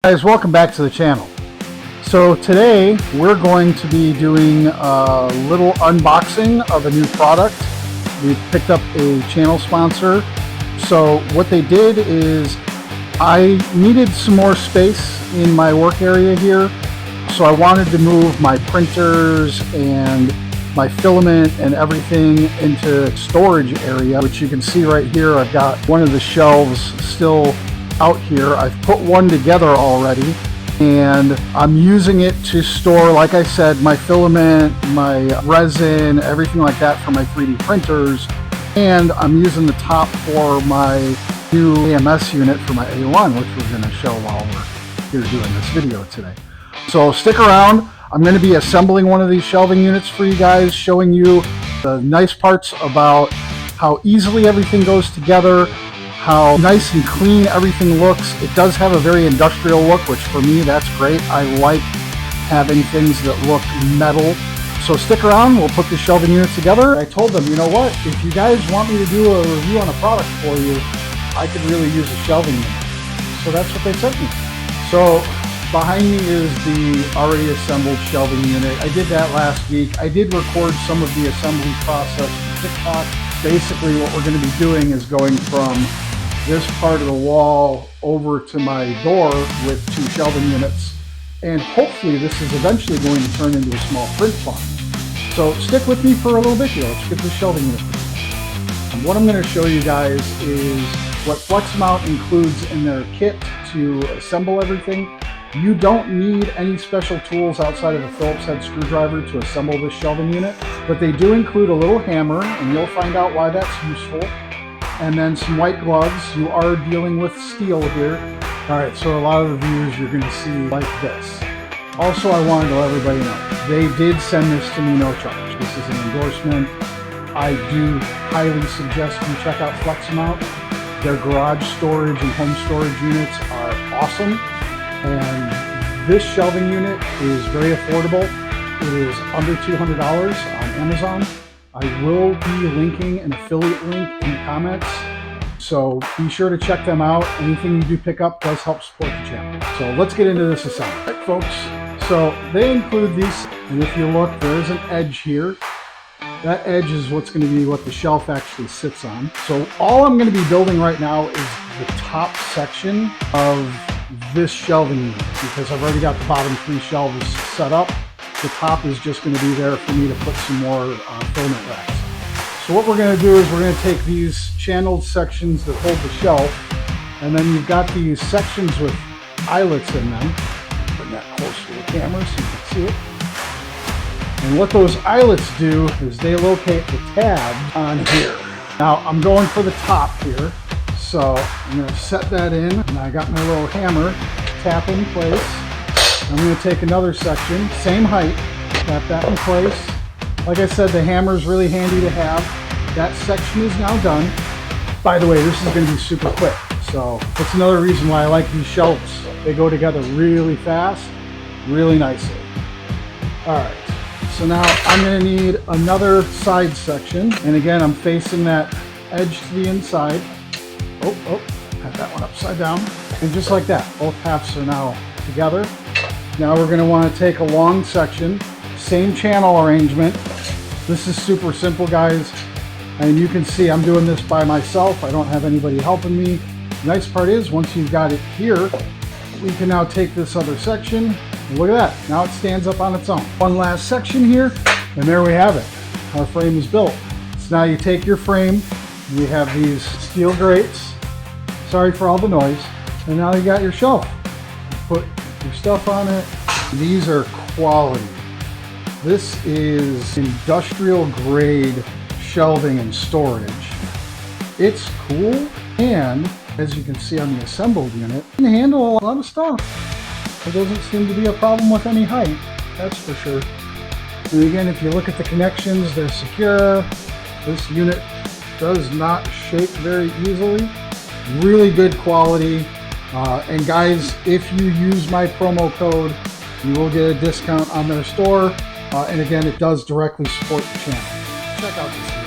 Guys, welcome back to the channel. So today we're going to be doing a little unboxing of a new product. We picked up a channel sponsor. So what they did is I needed some more space in my work area here. So I wanted to move my printers and my filament and everything into storage area, which you can see right here. I've got one of the shelves still out here. I've put one together already and I'm using it to store, like I said, my filament, my resin, everything like that for my 3D printers. And I'm using the top for my new AMS unit for my A1, which we're going to show while we're here doing this video today. So stick around. I'm going to be assembling one of these shelving units for you guys, showing you the nice parts about how easily everything goes together, how nice and clean everything looks. It does have a very industrial look, which for me, that's great. I like having things that look metal. So stick around, we'll put the shelving unit together. I told them, you know what, if you guys want me to do a review on a product for you, I could really use a shelving unit. So that's what they sent me. So behind me is the already assembled shelving unit. I did that last week. I did record some of the assembly process for TikTok. Basically what we're going to be doing is going from this part of the wall over to my door with two shelving units, and hopefully this is eventually going to turn into a small print farm. So stick with me for a little bit here. Let's get this shelving unit. And what I'm going to show you guys is what Fleximount includes in their kit to assemble everything. You don't need any special tools outside of a Phillips head screwdriver to assemble this shelving unit, but they do include a little hammer, and you'll find out why that's useful. And then some white gloves. You are dealing with steel here. All right, so a lot of the views you're going to see like this. Also, I wanted to let everybody know, they did send this to me no charge. This is an endorsement. I do highly suggest you check out Fleximount. Their garage storage and home storage units are awesome. And this shelving unit is very affordable. It is under $200 on Amazon. I will be linking an affiliate link in the comments, so be sure to check them out. Anything you do pick up does help support the channel. So let's get into this assembly. All right, folks, so they include these, and if you look, there is an edge here. That edge is what's going to be what the shelf actually sits on. So all I'm going to be building right now is the top section of this shelving unit, because I've already got the bottom three shelves set up. The top is just going to be there for me to put some more filament racks. So what we're going to do is we're going to take these channeled sections that hold the shelf, and then you've got these sections with eyelets in them. Bring that closer to the camera so you can see it. And what those eyelets do is they locate the tab on here. Now I'm going for the top here, so I'm going to set that in, and I got my little hammer, tap in place. I'm going to take another section, same height, tap that in place. Like I said, the hammer is really handy to have. That section is now done. By the way, this is going to be super quick, so that's another reason why I like these shelves. They go together really fast, really nicely. All right, so now I'm going to need another side section, and again, I'm facing that edge to the inside. Oh, got that one upside down, and just like that, both halves are now together. Now we're going to want to take a long section, same channel arrangement. This is super simple, guys. And you can see I'm doing this by myself. I don't have anybody helping me. The nice part is once you've got it here, we can now take this other section. Look at that. Now it stands up on its own. One last section here, and there we have it. Our frame is built. So now you take your frame. We have these steel grates. Sorry for all the noise. And now you got your shelf. Put your stuff on it. These are quality. This is industrial grade shelving and storage. It's cool, and as you can see on the assembled unit, it can handle a lot of stuff. There doesn't seem to be a problem with any height, that's for sure. And again, if you look at the connections, they're secure. This unit does not shake very easily. Really good quality. And guys, if you use my promo code, you will get a discount on their store. And again, it does directly support the channel. Check out this